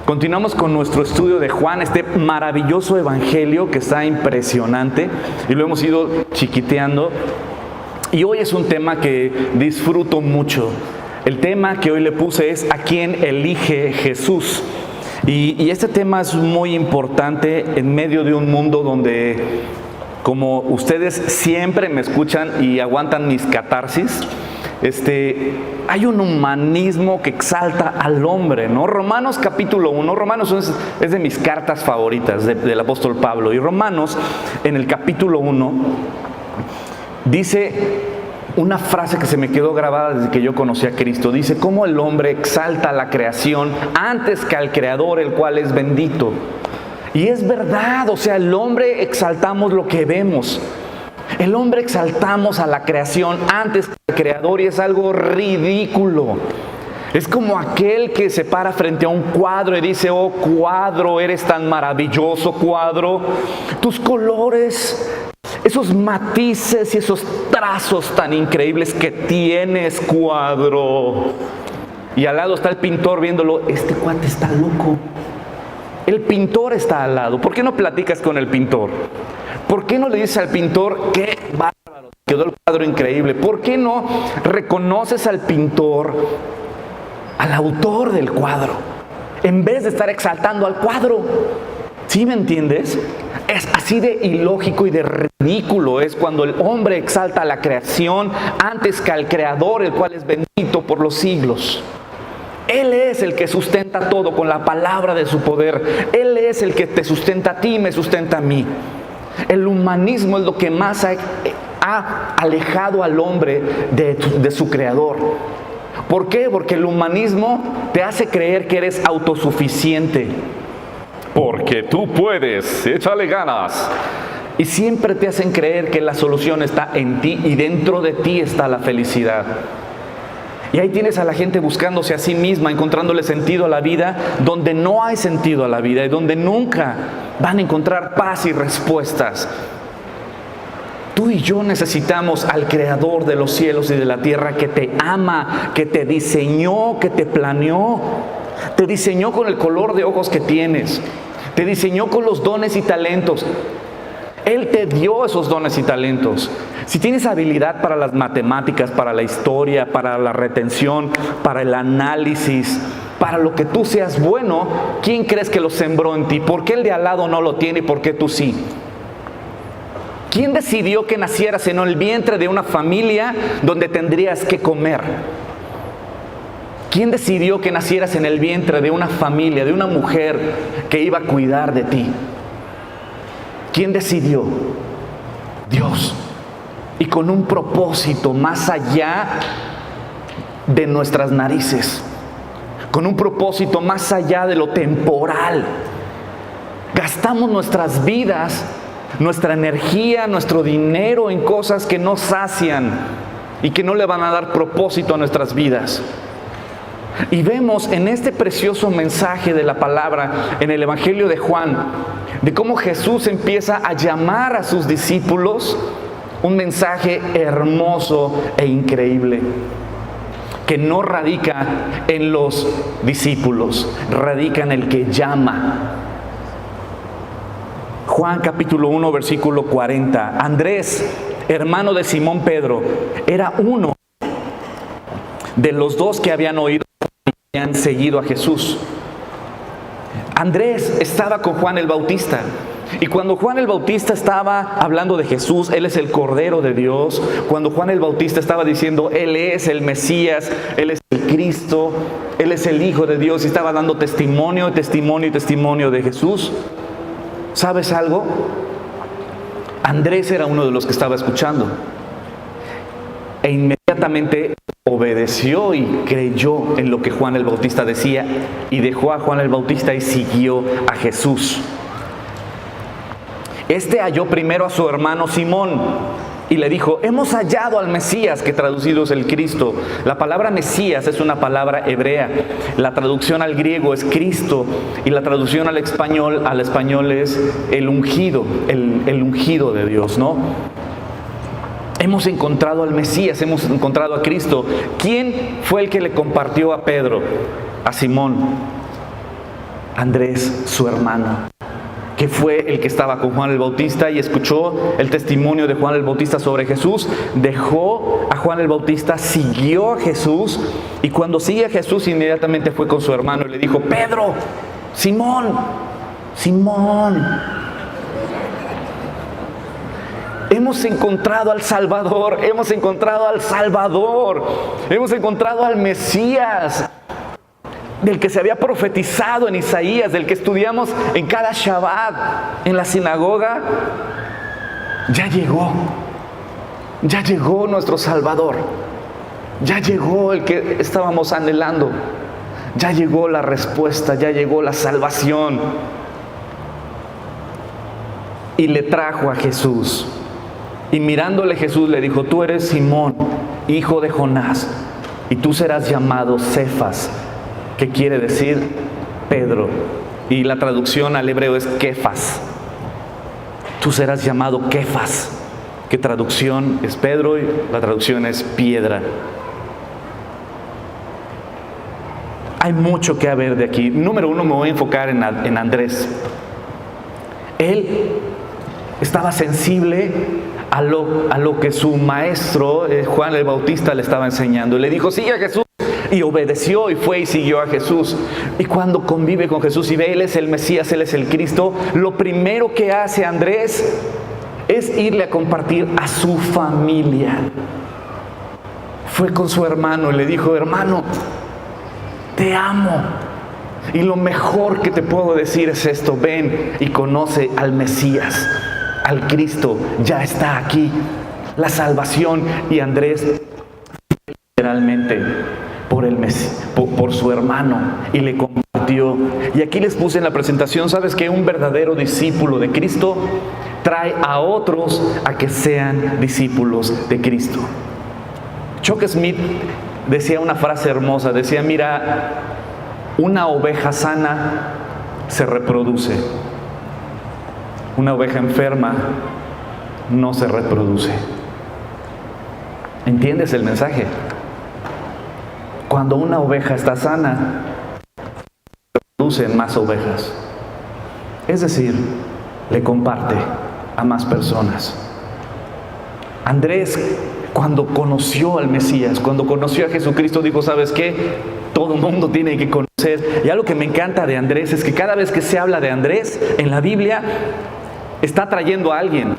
Continuamos con nuestro estudio de Juan, este maravilloso evangelio que está impresionante y lo hemos ido chiquiteando. Y hoy es un tema que disfruto mucho. El tema que hoy le puse es ¿a quién elige Jesús? Y este tema es muy importante en medio de un mundo donde, como ustedes siempre me escuchan y aguantan mis catarsis, hay un humanismo que exalta al hombre, ¿no? Romanos capítulo 1, Romanos es de mis cartas favoritas del apóstol Pablo. Y Romanos, en el capítulo 1, dice una frase que se me quedó grabada desde que yo conocí a Cristo. Dice, cómo el hombre exalta a la creación antes que al Creador, el cual es bendito. Y es verdad, o sea, el hombre exaltamos lo que vemos. El hombre exaltamos a la creación antes que al Creador y es algo ridículo. Es como aquel que se para frente a un cuadro y dice, oh cuadro, eres tan maravilloso cuadro, tus colores, esos matices y esos trazos tan increíbles que tienes, cuadro. Y al lado está el pintor viéndolo, este cuate está loco. El pintor está al lado. ¿Por qué no platicas con el pintor? ¿Por qué no le dices al pintor, qué bárbaro, quedó el cuadro increíble? ¿Por qué no reconoces al pintor, al autor del cuadro, en vez de estar exaltando al cuadro? ¿Sí me entiendes? Es así de ilógico y de ridículo es cuando el hombre exalta a la creación antes que al Creador, el cual es bendito por los siglos. Él es el que sustenta todo con la palabra de su poder. Él es el que te sustenta a ti y me sustenta a mí. El humanismo es lo que más ha alejado al hombre de su Creador. ¿Por qué? Porque el humanismo te hace creer que eres autosuficiente. Porque tú puedes, échale ganas. Y siempre te hacen creer que la solución está en ti y dentro de ti está la felicidad. Y ahí tienes a la gente buscándose a sí misma, encontrándole sentido a la vida, donde no hay sentido a la vida y donde nunca van a encontrar paz y respuestas. Tú y yo necesitamos al Creador de los cielos y de la tierra que te ama, que te diseñó, que te planeó. Te diseñó con el color de ojos que tienes. Te diseñó con los dones y talentos. Él te dio esos dones y talentos. Si tienes habilidad para las matemáticas, para la historia, para la retención, para el análisis, para lo que tú seas bueno, ¿quién crees que lo sembró en ti? ¿Por qué el de al lado no lo tiene y por qué tú sí? ¿Quién decidió que nacieras en el vientre de una familia donde tendrías que comer? ¿Quién decidió que nacieras en el vientre de una familia, de una mujer que iba a cuidar de ti? ¿Quién decidió? Dios. Y con un propósito más allá de nuestras narices. Con un propósito más allá de lo temporal. Gastamos nuestras vidas, nuestra energía, nuestro dinero en cosas que no sacian y que no le van a dar propósito a nuestras vidas. Y vemos en este precioso mensaje de la palabra, en el Evangelio de Juan, de cómo Jesús empieza a llamar a sus discípulos, un mensaje hermoso e increíble, que no radica en los discípulos, radica en el que llama. Juan capítulo 1, versículo 40. Andrés, hermano de Simón Pedro, era uno de los dos que habían oído y han seguido a Jesús. Andrés estaba con Juan el Bautista. Y cuando Juan el Bautista estaba hablando de Jesús, Él es el Cordero de Dios. Cuando Juan el Bautista estaba diciendo, Él es el Mesías, Él es el Cristo, Él es el Hijo de Dios, y estaba dando testimonio de Jesús. ¿Sabes algo? Andrés era uno de los que estaba escuchando. E inmediatamente obedeció y creyó en lo que Juan el Bautista decía y dejó a Juan el Bautista y siguió a Jesús. Este halló primero a su hermano Simón y le dijo, hemos hallado al Mesías, que traducido es el Cristo. La palabra Mesías es una palabra hebrea. La traducción al griego es Cristo y la traducción al español es el ungido, el ungido de Dios, ¿no? Hemos encontrado al Mesías, hemos encontrado a Cristo. ¿Quién fue el que le compartió a Pedro? A Simón. Andrés, su hermano, que fue el que estaba con Juan el Bautista y escuchó el testimonio de Juan el Bautista sobre Jesús, dejó a Juan el Bautista, siguió a Jesús, y cuando sigue a Jesús inmediatamente fue con su hermano y le dijo: Pedro, Simón, hemos encontrado al Salvador, hemos encontrado al Mesías, del que se había profetizado en Isaías, del que estudiamos en cada Shabbat en la sinagoga. Ya llegó nuestro Salvador, ya llegó el que estábamos anhelando, ya llegó la respuesta, ya llegó la salvación. Y le trajo a Jesús. Y mirándole Jesús le dijo: tú eres Simón, hijo de Jonás, y tú serás llamado Cefas, que quiere decir Pedro. Y la traducción al hebreo es Kefas. Tú serás llamado Kefas, que traducción es Pedro y la traducción es piedra. Hay mucho que ver de aquí. Número uno, me voy a enfocar en Andrés. Él estaba sensible a lo que su maestro, Juan el Bautista, le estaba enseñando. Y le dijo: sigue a Jesús. Y obedeció y fue y siguió a Jesús. Y cuando convive con Jesús y ve: Él es el Mesías, Él es el Cristo, lo primero que hace Andrés es irle a compartir a su familia. Fue con su hermano y le dijo: hermano, te amo. Y lo mejor que te puedo decir es esto: ven y conoce al Mesías, al Cristo. Ya está aquí la salvación. Y Andrés, literalmente, por su hermano, y le compartió. Y aquí les puse en la presentación: ¿sabes que un verdadero discípulo de Cristo trae a otros a que sean discípulos de Cristo? Chuck Smith decía una frase hermosa, decía: mira, una oveja sana se reproduce, una oveja enferma no se reproduce. ¿Entiendes el mensaje? Cuando una oveja está sana, se reproducen más ovejas. Es decir, le comparte a más personas. Andrés, cuando conoció al Mesías, cuando conoció a Jesucristo, dijo: ¿sabes qué? Todo el mundo tiene que conocer. Y algo que me encanta de Andrés es que cada vez que se habla de Andrés en la Biblia, está trayendo a alguien.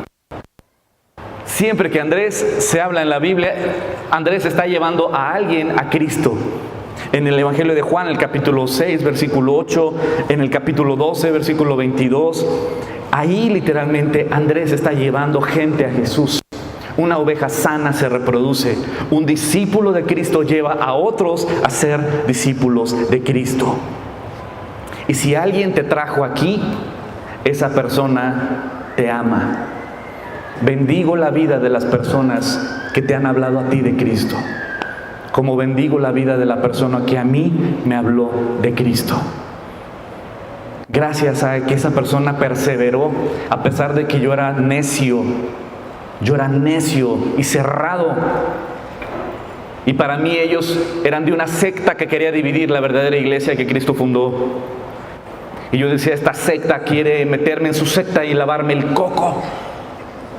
Siempre que Andrés se habla en la Biblia, Andrés está llevando a alguien a Cristo. En el Evangelio de Juan, el capítulo 6, versículo 8, en el capítulo 12, versículo 22, ahí literalmente Andrés está llevando gente a Jesús. Una oveja sana se reproduce. Un discípulo de Cristo lleva a otros a ser discípulos de Cristo. Y si alguien te trajo aquí, esa persona te ama. Bendigo la vida de las personas que te han hablado a ti de Cristo, como bendigo la vida de la persona que a mí me habló de Cristo. Gracias a que esa persona perseveró, a pesar de que yo era necio y cerrado. Y para mí ellos eran de una secta que quería dividir la verdadera iglesia que Cristo fundó. Y yo decía: esta secta quiere meterme en su secta y lavarme el coco.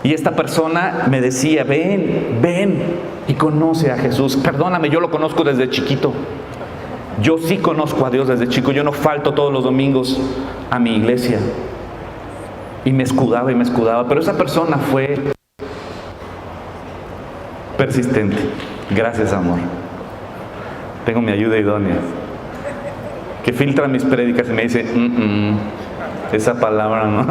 Y esta persona me decía: ven y conoce a Jesús. Perdóname, yo lo conozco desde chiquito. Yo sí conozco a Dios desde chico. Yo no falto todos los domingos a mi iglesia. Y me escudaba. Pero esa persona fue persistente. Gracias, amor. Tengo mi ayuda idónea, que filtra mis prédicas y me dice: esa palabra no.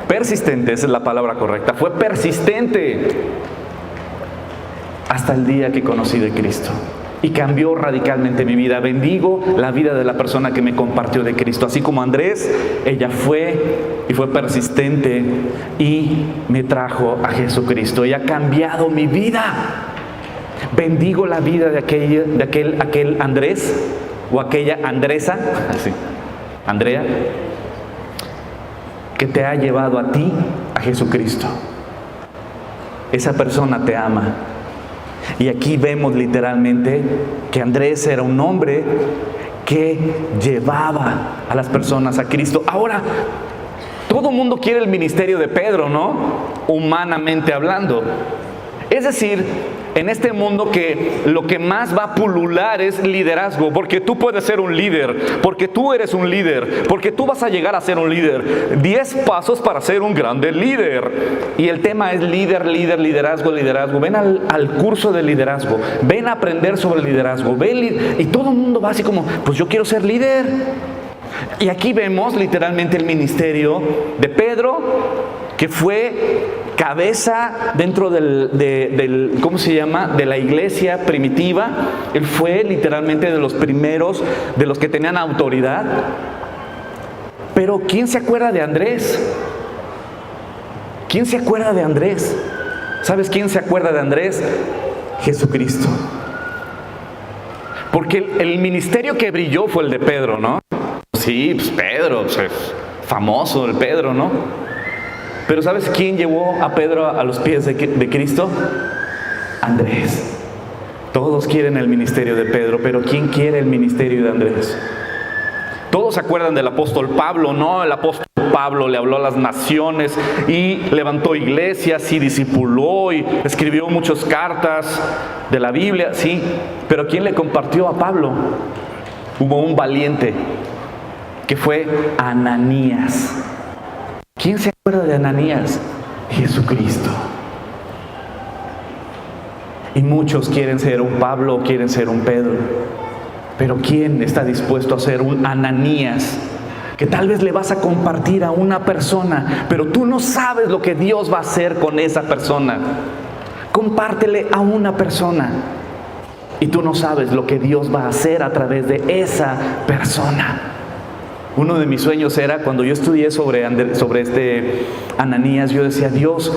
Persistente, esa es la palabra correcta. Fue persistente hasta el día que conocí de Cristo y cambió radicalmente mi vida. Bendigo la vida de la persona que me compartió de Cristo. Así como Andrés, ella fue persistente y me trajo a Jesucristo. Ella ha cambiado mi vida. Bendigo la vida de aquel Andrés o aquella Andresa, así, Andrea, que te ha llevado a ti a Jesucristo. Esa persona te ama. Y aquí vemos literalmente que Andrés era un hombre que llevaba a las personas a Cristo. Ahora, todo el mundo quiere el ministerio de Pedro, ¿no? Humanamente hablando. Es decir, en este mundo que lo que más va a pulular es liderazgo, porque tú puedes ser un líder, porque tú eres un líder, porque tú vas a llegar a ser un líder. 10 pasos para ser un grande líder. Y el tema es liderazgo. Ven al curso de liderazgo, ven a aprender sobre liderazgo, y todo el mundo va así como, pues yo quiero ser líder. Y aquí vemos literalmente el ministerio de Pedro, que fue cabeza dentro del ¿cómo se llama?, de la iglesia primitiva. Él fue literalmente de los primeros, de los que tenían autoridad. Pero ¿quién se acuerda de Andrés? ¿Quién se acuerda de Andrés? ¿Sabes quién se acuerda de Andrés? Jesucristo. Porque el ministerio que brilló fue el de Pedro, ¿no? Sí, pues Pedro, pues, famoso el Pedro, ¿no? Pero ¿sabes quién llevó a Pedro a los pies de Cristo? Andrés. Todos quieren el ministerio de Pedro, pero ¿quién quiere el ministerio de Andrés? Todos se acuerdan del apóstol Pablo, ¿no? El apóstol Pablo le habló a las naciones y levantó iglesias y discipuló y escribió muchas cartas de la Biblia, sí. Pero ¿quién le compartió a Pablo? Hubo un valiente que fue Ananías. ¿Quién se acuerda de Ananías? Jesucristo. Y muchos quieren ser un Pablo, quieren ser un Pedro. Pero ¿quién está dispuesto a ser un Ananías? Que tal vez le vas a compartir a una persona, pero tú no sabes lo que Dios va a hacer con esa persona. Compártele a una persona y tú no sabes lo que Dios va a hacer a través de esa persona. Uno de mis sueños era, cuando yo estudié sobre este Ananías, yo decía, Dios,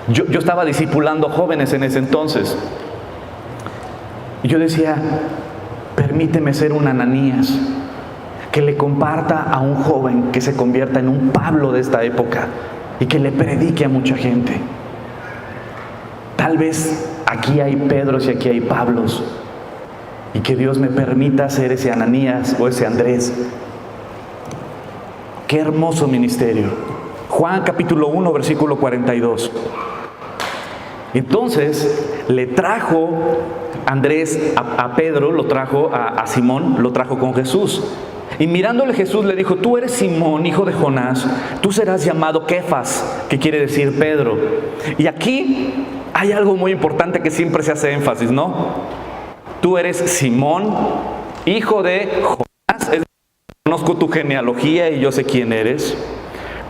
yo estaba discipulando jóvenes en ese entonces. Y yo decía, permíteme ser un Ananías, que le comparta a un joven que se convierta en un Pablo de esta época y que le predique a mucha gente. Tal vez aquí hay Pedros y aquí hay Pablos, y que Dios me permita ser ese Ananías o ese Andrés. Qué hermoso ministerio. Juan capítulo 1, versículo 42. Entonces le trajo Andrés a Pedro, lo trajo a Simón, lo trajo con Jesús. Y mirándole Jesús le dijo, tú eres Simón, hijo de Jonás, tú serás llamado Kefas, que quiere decir Pedro. Y aquí hay algo muy importante que siempre se hace énfasis, ¿no? Tú eres Simón, hijo de Jonás. Conozco tu genealogía y yo sé quién eres.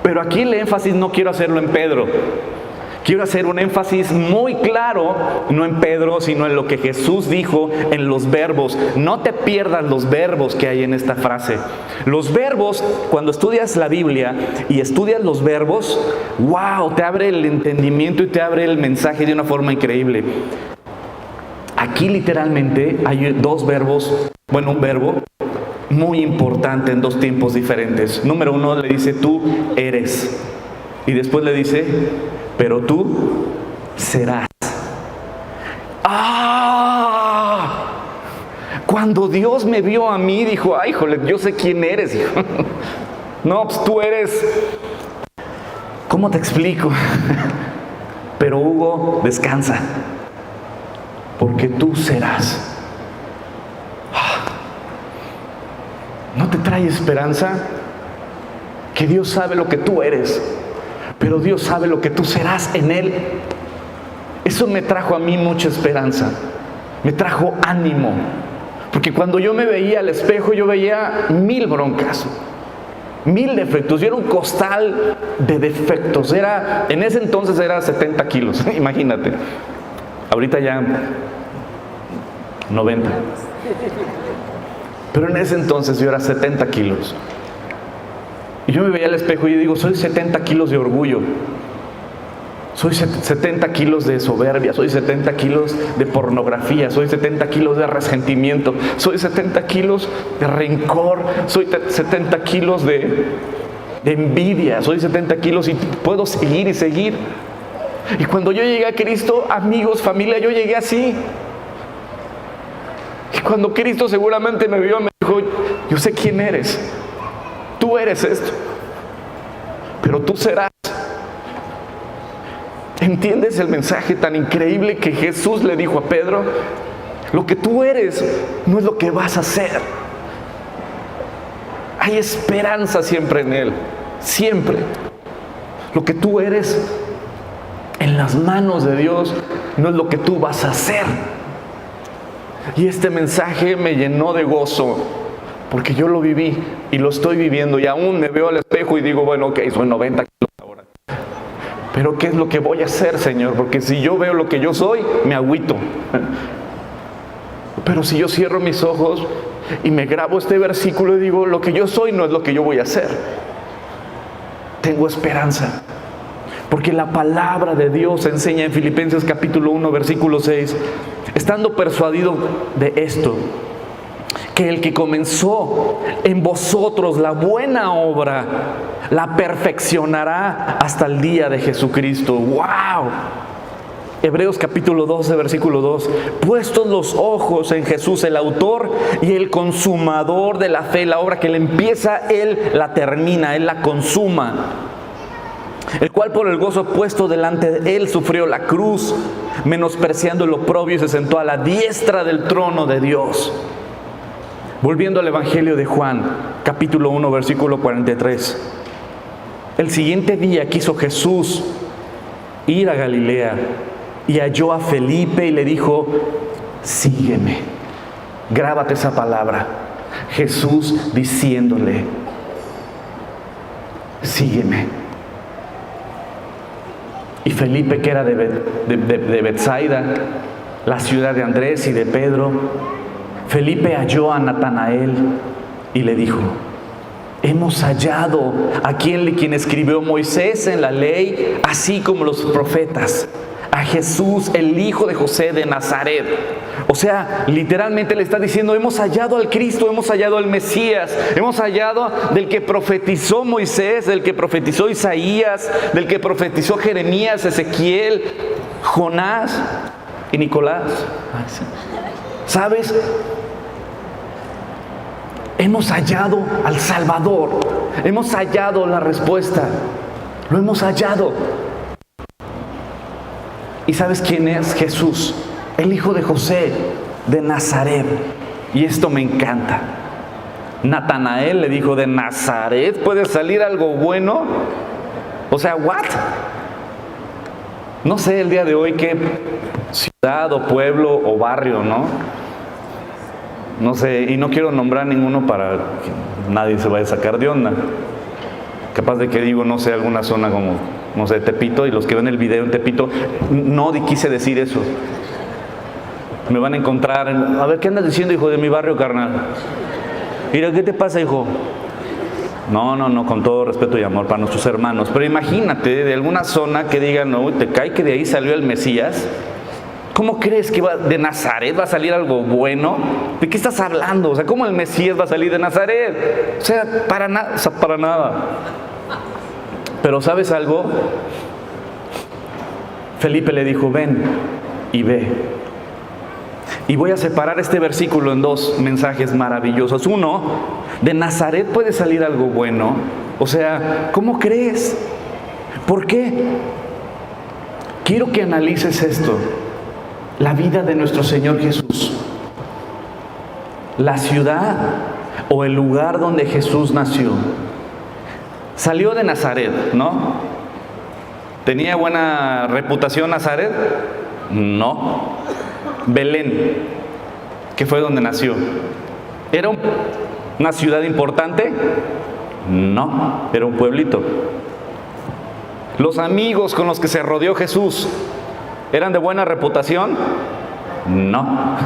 Pero aquí el énfasis no quiero hacerlo en Pedro. Quiero hacer un énfasis muy claro, no en Pedro, sino en lo que Jesús dijo en los verbos. No te pierdas los verbos que hay en esta frase. Los verbos, cuando estudias la Biblia y estudias los verbos, wow, te abre el entendimiento y te abre el mensaje de una forma increíble. Aquí literalmente hay dos verbos, bueno, un verbo muy importante en dos tiempos diferentes. Número uno le dice tú eres, y después le dice pero tú serás. Cuando Dios me vio a mí dijo, ay, híjole, yo sé quién eres, hijo. No, pues tú eres, ¿cómo te explico? Pero Hugo, descansa, porque tú serás. ¿No te trae esperanza? Que Dios sabe lo que tú eres, pero Dios sabe lo que tú serás en Él. Eso me trajo a mí mucha esperanza, me trajo ánimo, porque cuando yo me veía al espejo, yo veía 1000 broncas, 1000 defectos. Yo era un costal de defectos. En ese entonces era 70 kilos, imagínate. Ahorita ya 90. Pero en ese entonces yo era 70 kilos. Y yo me veía al espejo y yo digo, soy 70 kilos de orgullo. Soy 70 kilos de soberbia. Soy 70 kilos de pornografía. Soy 70 kilos de resentimiento. Soy 70 kilos de rencor. Soy 70 kilos de envidia. Soy 70 kilos y puedo seguir y seguir. Y cuando yo llegué a Cristo, amigos, familia, yo llegué así. Y cuando Cristo seguramente me vio, me dijo, yo sé quién eres. Tú eres esto, pero tú serás. ¿Entiendes el mensaje tan increíble que Jesús le dijo a Pedro? Lo que tú eres no es lo que vas a hacer. Hay esperanza siempre en Él, siempre. Lo que tú eres en las manos de Dios no es lo que tú vas a hacer. Y este mensaje me llenó de gozo, porque yo lo viví y lo estoy viviendo, y aún me veo al espejo y digo, bueno, ok, soy 90 kilos ahora. Pero ¿qué es lo que voy a hacer, Señor? Porque si yo veo lo que yo soy, me agüito. Pero si yo cierro mis ojos y me grabo este versículo y digo, lo que yo soy no es lo que yo voy a hacer, tengo esperanza. Porque la palabra de Dios enseña en Filipenses capítulo 1, versículo 6, estando persuadido de esto, que el que comenzó en vosotros la buena obra, la perfeccionará hasta el día de Jesucristo. ¡Wow! Hebreos capítulo 12, versículo 2. Puestos los ojos en Jesús, el autor y el consumador de la fe, la obra que Él empieza, Él la termina, Él la consuma. El cual por el gozo puesto delante de Él sufrió la cruz, menospreciando el oprobio, y se sentó a la diestra del trono de Dios. Volviendo al Evangelio de Juan, capítulo 1, versículo 43. El siguiente día quiso Jesús ir a Galilea y halló a Felipe y le dijo, sígueme. Grábate esa palabra. Jesús diciéndole, sígueme. Y Felipe, que era de Betsaida, la ciudad de Andrés y de Pedro, Felipe halló a Natanael y le dijo, hemos hallado a quien escribió Moisés en la ley, así como los profetas, a Jesús, el hijo de José de Nazaret. O sea, literalmente le está diciendo, hemos hallado al Cristo, hemos hallado al Mesías, hemos hallado del que profetizó Moisés, del que profetizó Isaías, del que profetizó Jeremías, Ezequiel, Jonás y Nicolás. ¿Sabes? Hemos hallado al Salvador, hemos hallado la respuesta, lo hemos hallado. ¿Y sabes quién es Jesús? El hijo de José de Nazaret. Y esto me encanta. Natanael le dijo, ¿de Nazaret puede salir algo bueno? O sea, ¿what? No sé el día de hoy qué ciudad o pueblo o barrio, ¿no? No sé, y no quiero nombrar ninguno para que nadie se vaya a sacar de onda. Capaz de que digo, no sé, alguna zona como, no sé, Tepito, y los que ven el video en Tepito, no quise decir eso. Me van a encontrar, a ver, ¿qué andas diciendo, hijo de mi barrio, carnal? Mira, ¿qué te pasa, hijo? No, con todo respeto y amor para nuestros hermanos. Pero imagínate, de alguna zona que digan, no, te cae que de ahí salió el Mesías. ¿Cómo crees que de Nazaret va a salir algo bueno? ¿De qué estás hablando? O sea, ¿cómo el Mesías va a salir de Nazaret? O sea, para nada. Pero ¿sabes algo? Felipe le dijo, ven y ve. Y voy a separar este versículo en dos mensajes maravillosos. Uno, de Nazaret puede salir algo bueno. O sea, ¿cómo crees? ¿Por qué? Quiero que analices esto. La vida de nuestro Señor Jesús. La ciudad o el lugar donde Jesús nació. Salió de Nazaret, ¿no? ¿Tenía buena reputación Nazaret? No. Belén, que fue donde nació, ¿era una ciudad importante? No, era un pueblito. Los amigos con los que se rodeó Jesús, ¿eran de buena reputación? No.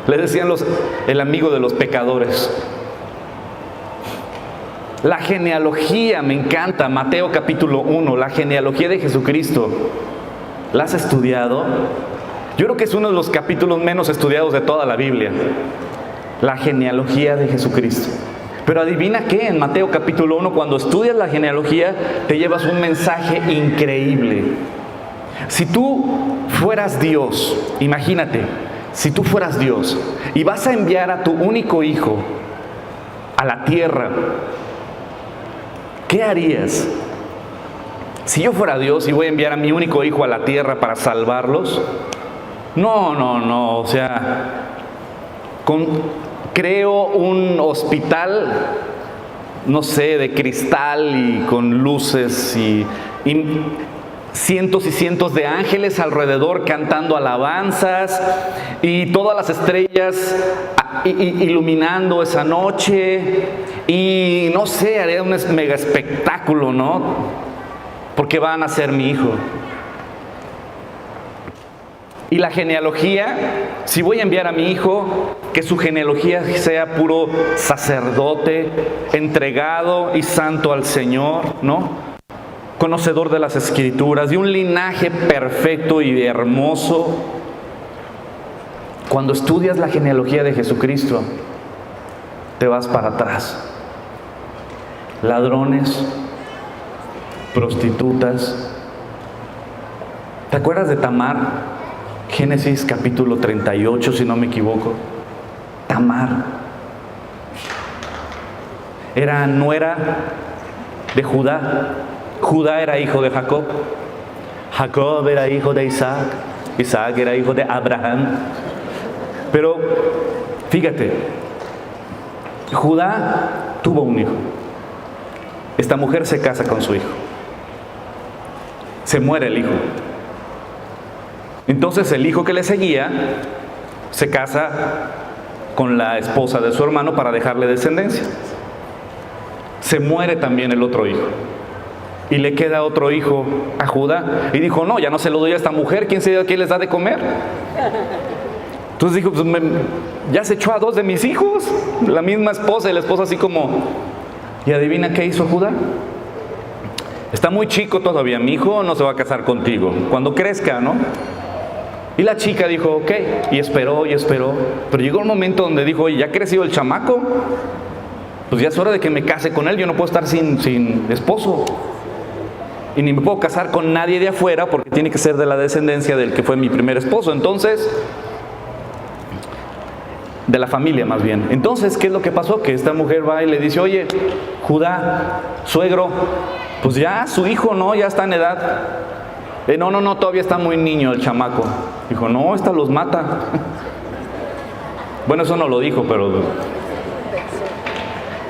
Le decían el amigo de los pecadores. La genealogía, me encanta, Mateo capítulo 1, la genealogía de Jesucristo. ¿La has estudiado? Yo creo que es uno de los capítulos menos estudiados de toda la Biblia. La genealogía de Jesucristo. Pero adivina qué, en Mateo capítulo 1, cuando estudias la genealogía, te llevas un mensaje increíble. Si tú fueras Dios, imagínate, si tú fueras Dios y vas a enviar a tu único hijo a la tierra. ¿Qué harías? Si yo fuera Dios y voy a enviar a mi único hijo a la tierra para salvarlos, no, o sea, creo un hospital, no sé, de cristal y con luces y cientos y cientos de ángeles alrededor cantando alabanzas y todas las estrellas iluminando esa noche y no sé, haría un mega espectáculo, ¿no? Porque van a ser mi hijo. Y la genealogía, si voy a enviar a mi hijo, que su genealogía sea puro sacerdote, entregado y santo al Señor, ¿no? Conocedor de las Escrituras, de un linaje perfecto y hermoso. Cuando estudias la genealogía de Jesucristo, te vas para atrás. Ladrones, prostitutas. ¿Te acuerdas de Tamar? Génesis capítulo 38, si no me equivoco. Tamar era nuera de Judá. Judá era hijo de Jacob. Jacob era hijo de Isaac. Isaac era hijo de Abraham. Pero fíjate, Judá tuvo un hijo. Esta mujer se casa con su hijo. Se muere el hijo. Entonces el hijo que le seguía se casa con la esposa de su hermano para dejarle descendencia. Se muere también el otro hijo. Y le queda otro hijo a Judá. Y dijo, no, ya no se lo doy a esta mujer. ¿Quién sabe quién les da de comer? Entonces dijo, pues ya se echó a 2 de mis hijos. La misma esposa, y la esposa así como... ¿Y adivina qué hizo Judá? Está muy chico todavía, mi hijo no se va a casar contigo. Cuando crezca, ¿no? Y la chica dijo, ok, y esperó. Pero llegó un momento donde dijo, oye, ya creció el chamaco. Pues ya es hora de que me case con él. Yo no puedo estar sin esposo. Y ni me puedo casar con nadie de afuera porque tiene que ser de la descendencia del que fue mi primer esposo. Entonces, de la familia más bien. Entonces, ¿qué es lo que pasó? Que esta mujer va y le dice, oye, Judá, suegro, pues ya su hijo, ¿no? Ya está en edad. No, todavía está muy niño el chamaco. Dijo, no, esta los mata. Bueno, eso no lo dijo, pero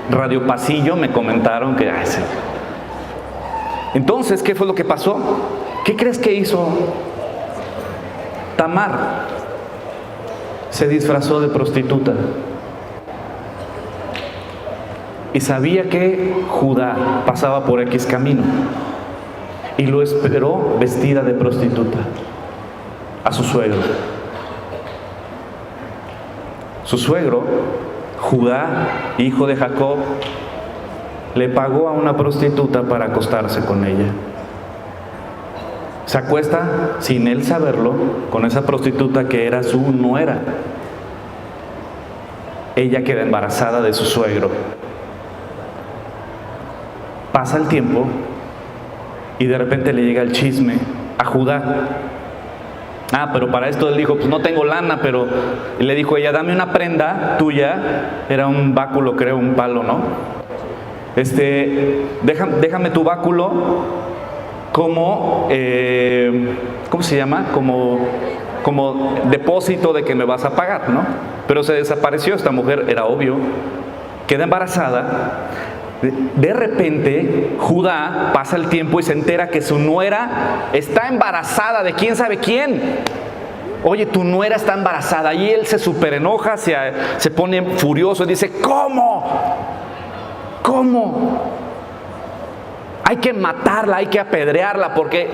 Radio Pasillo me comentaron que... sí. Entonces, ¿qué fue lo que pasó? ¿Qué crees que hizo Tamar? Se disfrazó de prostituta. Y sabía que Judá pasaba por X camino. Y lo esperó vestida de prostituta a su suegro. Su suegro, Judá, hijo de Jacob, le pagó a una prostituta para acostarse con ella. Se acuesta, sin él saberlo, con esa prostituta que era su nuera. Ella queda embarazada de su suegro. Pasa el tiempo y de repente le llega el chisme a Judá. Pero para esto él dijo, pues no tengo lana, pero... Y le dijo ella, dame una prenda tuya. Era un báculo, creo, un palo, ¿no? Déjame tu báculo como, ¿cómo se llama? Como depósito de que me vas a pagar, ¿no? Pero se desapareció esta mujer, era obvio. Queda embarazada. De repente, Judá pasa el tiempo y se entera que su nuera está embarazada de quién sabe quién. Oye, tu nuera está embarazada. Y él se súper enoja, se pone furioso y dice, ¿cómo? Hay que matarla, hay que apedrearla, porque...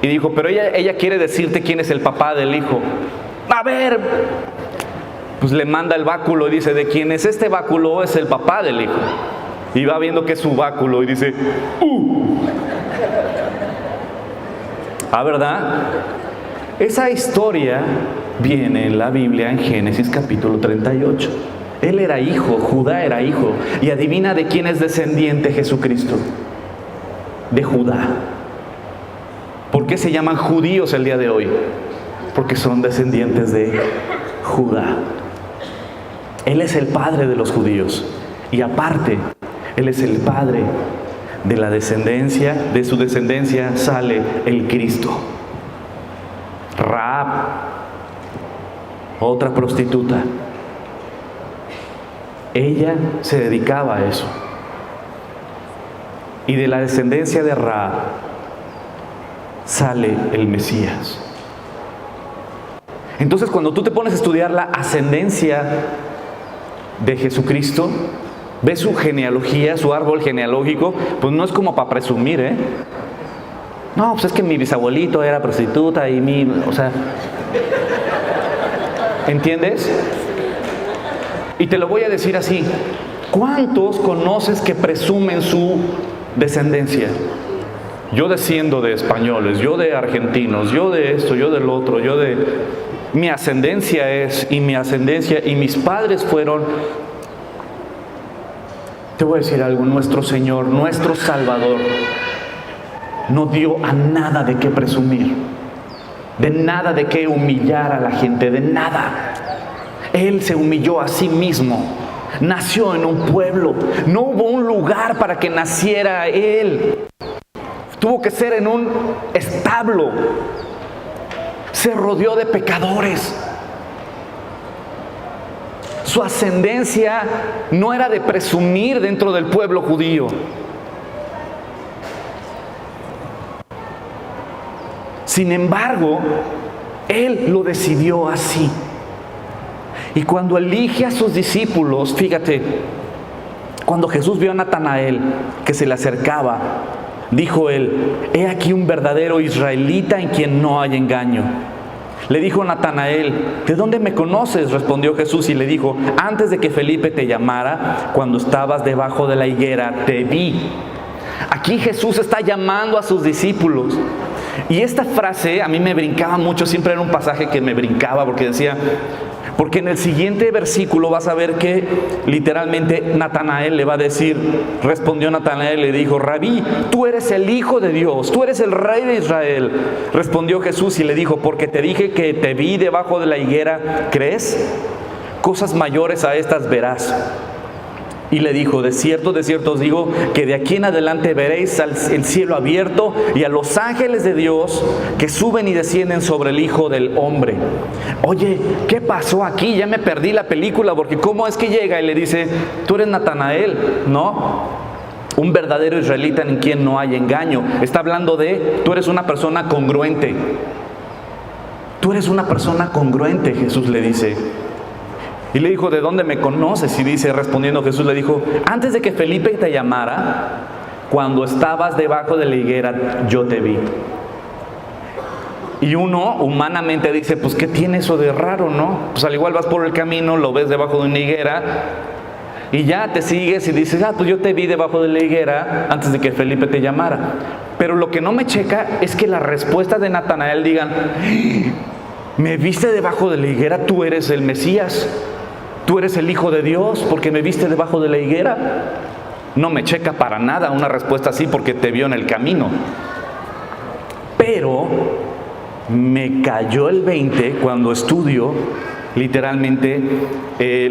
Y dijo, pero ella quiere decirte quién es el papá del hijo. A ver, pues le manda el báculo y dice, de quién es este báculo es el papá del hijo. Y va viendo que es su báculo y dice, ¿verdad? Esa historia viene en la Biblia en Génesis capítulo 38. Él era hijo, Judá era hijo. Y adivina de quién es descendiente Jesucristo. De Judá. ¿Por qué se llaman judíos el día de hoy? Porque son descendientes de Judá. Él es el padre de los judíos. Y aparte, Él es el Padre de su descendencia sale el Cristo. Rahab, otra prostituta, ella se dedicaba a eso. Y de la descendencia de Rahab sale el Mesías. Entonces, cuando tú te pones a estudiar la ascendencia de Jesucristo, ves su genealogía, su árbol genealógico, pues no es como para presumir, ¿eh? No, pues es que mi bisabuelito era prostituta y o sea, ¿entiendes? Y te lo voy a decir así, ¿cuántos conoces que presumen su descendencia? Yo desciendo de españoles, yo de argentinos, yo de esto, yo del otro, mi ascendencia y mis padres fueron. Te voy a decir algo, nuestro Señor, nuestro Salvador, no dio a nada de qué presumir, de nada de qué humillar a la gente, de nada. Él se humilló a sí mismo, nació en un pueblo, no hubo un lugar para que naciera Él, tuvo que ser en un establo, se rodeó de pecadores. Su ascendencia no era de presumir dentro del pueblo judío. Sin embargo, Él lo decidió así. Y cuando elige a sus discípulos, fíjate, cuando Jesús vio a Natanael que se le acercaba, dijo Él: he aquí un verdadero israelita en quien no hay engaño. Le dijo Natanael: ¿de dónde me conoces? Respondió Jesús y le dijo: antes de que Felipe te llamara, cuando estabas debajo de la higuera, te vi. Aquí Jesús está llamando a sus discípulos. Y esta frase a mí me brincaba mucho, siempre era un pasaje que me brincaba porque decía, porque en el siguiente versículo vas a ver que literalmente Natanael le va a decir, respondió Natanael y le dijo: Rabí, tú eres el Hijo de Dios, tú eres el Rey de Israel. Respondió Jesús y le dijo: porque te dije que te vi debajo de la higuera, ¿crees? Cosas mayores a estas verás. Y le dijo: de cierto os digo que de aquí en adelante veréis el cielo abierto y a los ángeles de Dios que suben y descienden sobre el Hijo del Hombre. Oye, ¿qué pasó aquí? Ya me perdí la película, porque ¿cómo es que llega y le dice: tú eres Natanael? No, un verdadero israelita en quien no hay engaño. Está hablando de, tú eres una persona congruente. Tú eres una persona congruente, Jesús le dice. Y le dijo: ¿de dónde me conoces? Y dice, respondiendo Jesús, le dijo: antes de que Felipe te llamara, cuando estabas debajo de la higuera, yo te vi. Y uno humanamente dice: pues ¿qué tiene eso de raro, no? Pues al igual vas por el camino, lo ves debajo de una higuera y ya te sigues y dices: pues yo te vi debajo de la higuera antes de que Felipe te llamara. Pero lo que no me checa es que la respuesta de Natanael digan: ¿me viste debajo de la higuera? Tú eres el Mesías. Tú eres el Hijo de Dios porque me viste debajo de la higuera. No me checa para nada una respuesta así porque te vio en el camino. Pero me cayó el 20 cuando estudio literalmente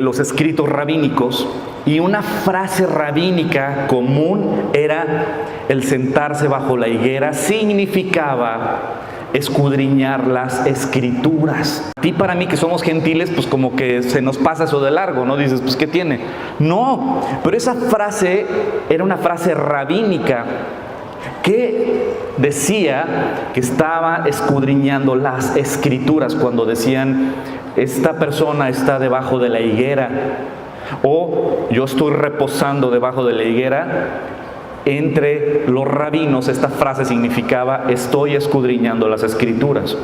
los escritos rabínicos, y una frase rabínica común era: el sentarse bajo la higuera significaba escudriñar las escrituras. A ti, para mí que somos gentiles, pues como que se nos pasa eso de largo, ¿no? Dices, pues ¿qué tiene? No, pero esa frase era una frase rabínica que decía que estaba escudriñando las escrituras cuando decían: esta persona está debajo de la higuera, o yo estoy reposando debajo de la higuera. Entre los rabinos esta frase significaba: estoy escudriñando las escrituras.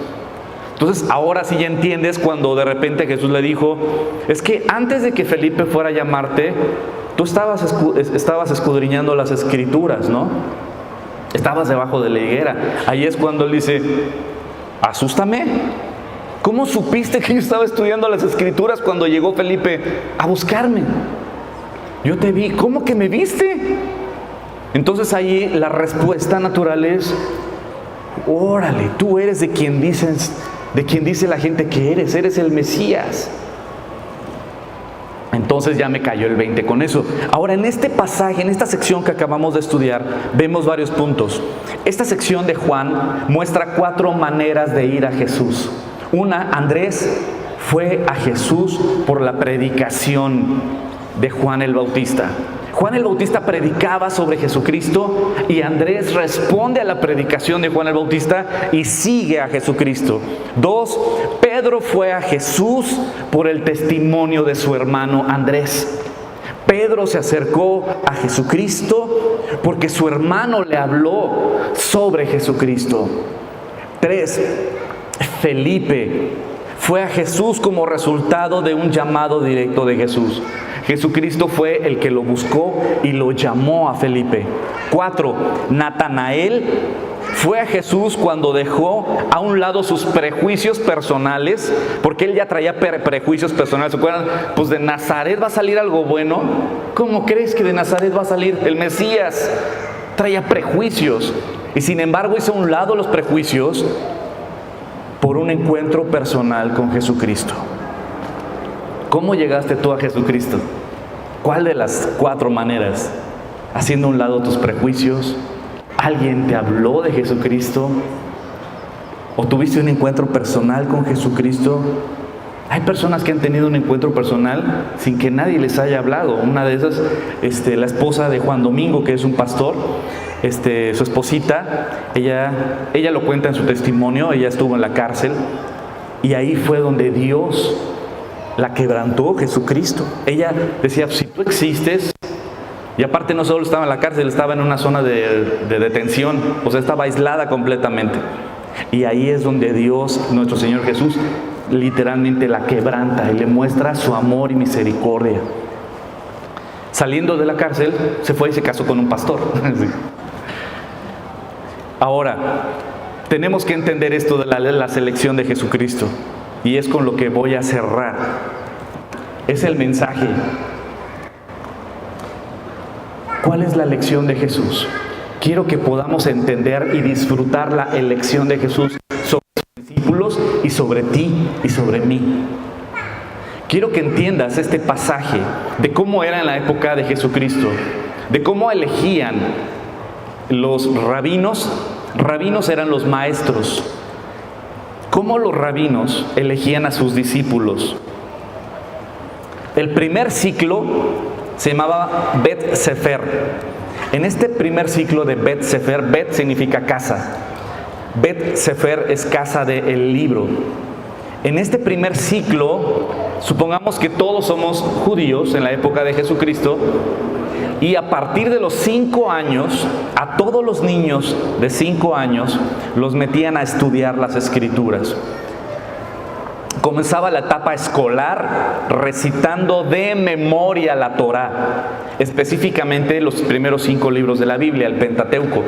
Entonces ahora sí ya entiendes cuando de repente Jesús le dijo: es que antes de que Felipe fuera a llamarte, tú estabas escudriñando las escrituras, ¿no? Estabas debajo de la higuera. Ahí es cuando él dice: asústame. ¿Cómo supiste que yo estaba estudiando las escrituras cuando llegó Felipe a buscarme? Yo te vi. ¿Cómo que me viste? Entonces ahí la respuesta natural es: órale, tú eres de quien dice la gente que eres el Mesías. Entonces ya me cayó el 20 con eso. Ahora, en este pasaje, en esta sección que acabamos de estudiar, vemos varios puntos. Esta sección de Juan muestra 4 maneras de ir a Jesús. Una, Andrés fue a Jesús por la predicación de Juan el Bautista. Juan el Bautista predicaba sobre Jesucristo y Andrés responde a la predicación de Juan el Bautista y sigue a Jesucristo. 2, Pedro fue a Jesús por el testimonio de su hermano Andrés. Pedro se acercó a Jesucristo porque su hermano le habló sobre Jesucristo. 3, Felipe fue a Jesús como resultado de un llamado directo de Jesús. Jesucristo fue el que lo buscó y lo llamó a Felipe. 4, Natanael fue a Jesús cuando dejó a un lado sus prejuicios personales, porque él ya traía prejuicios personales. ¿Se acuerdan? Pues de Nazaret va a salir algo bueno. ¿Cómo crees que de Nazaret va a salir el Mesías? Traía prejuicios. Y sin embargo hizo a un lado los prejuicios por un encuentro personal con Jesucristo. ¿Cómo llegaste tú a Jesucristo? ¿Cuál de las 4 maneras? Haciendo a un lado tus prejuicios. ¿Alguien te habló de Jesucristo? ¿O tuviste un encuentro personal con Jesucristo? Hay personas que han tenido un encuentro personal sin que nadie les haya hablado. Una de esas, la esposa de Juan Domingo, que es un pastor, su esposita, ella lo cuenta en su testimonio. Ella estuvo en la cárcel y ahí fue donde Dios la quebrantó, Jesucristo. Ella decía, si tú existes, y aparte no solo estaba en la cárcel, estaba en una zona de detención, o sea, estaba aislada completamente. Y ahí es donde Dios, nuestro Señor Jesús, literalmente la quebranta y le muestra su amor y misericordia. Saliendo de la cárcel, se fue y se casó con un pastor. Ahora, tenemos que entender esto de la selección de Jesucristo. Y es con lo que voy a cerrar. Es el mensaje. ¿Cuál es la elección de Jesús? Quiero que podamos entender y disfrutar la elección de Jesús sobre sus discípulos y sobre ti y sobre mí. Quiero que entiendas este pasaje de cómo era en la época de Jesucristo, de cómo elegían los rabinos. Rabinos eran los maestros. ¿Cómo los rabinos elegían a sus discípulos? El primer ciclo se llamaba Bet Sefer. En este primer ciclo de Bet Sefer, Bet significa casa. Bet Sefer es casa del libro. En este primer ciclo, supongamos que todos somos judíos en la época de Jesucristo, y a partir de los 5 años, a todos los niños de 5 años los metían a estudiar las Escrituras. Comenzaba la etapa escolar recitando de memoria la Torá, específicamente los primeros 5 libros de la Biblia, el Pentateuco.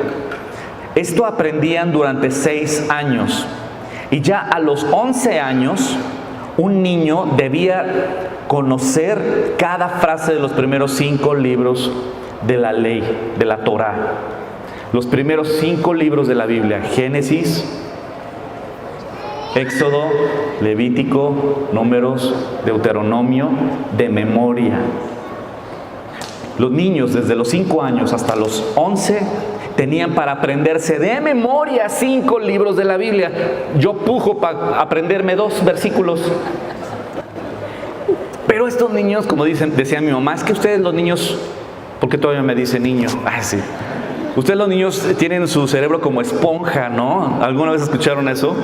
Esto aprendían durante 6 años. Y ya a los 11 años, un niño debía conocer cada frase de los primeros 5 libros de la ley, de la Torá. Los primeros 5 libros de la Biblia: Génesis, Éxodo, Levítico, Números, Deuteronomio, de memoria. Los niños desde los 5 años hasta los 11 tenían para aprenderse de memoria 5 libros de la Biblia. Yo pujo para aprenderme 2 versículos. Pero estos niños, como decía mi mamá, es que ustedes los niños, ¿por qué todavía me dice niño? Ay, sí. Ustedes los niños tienen su cerebro como esponja, ¿no? ¿Alguna vez escucharon eso?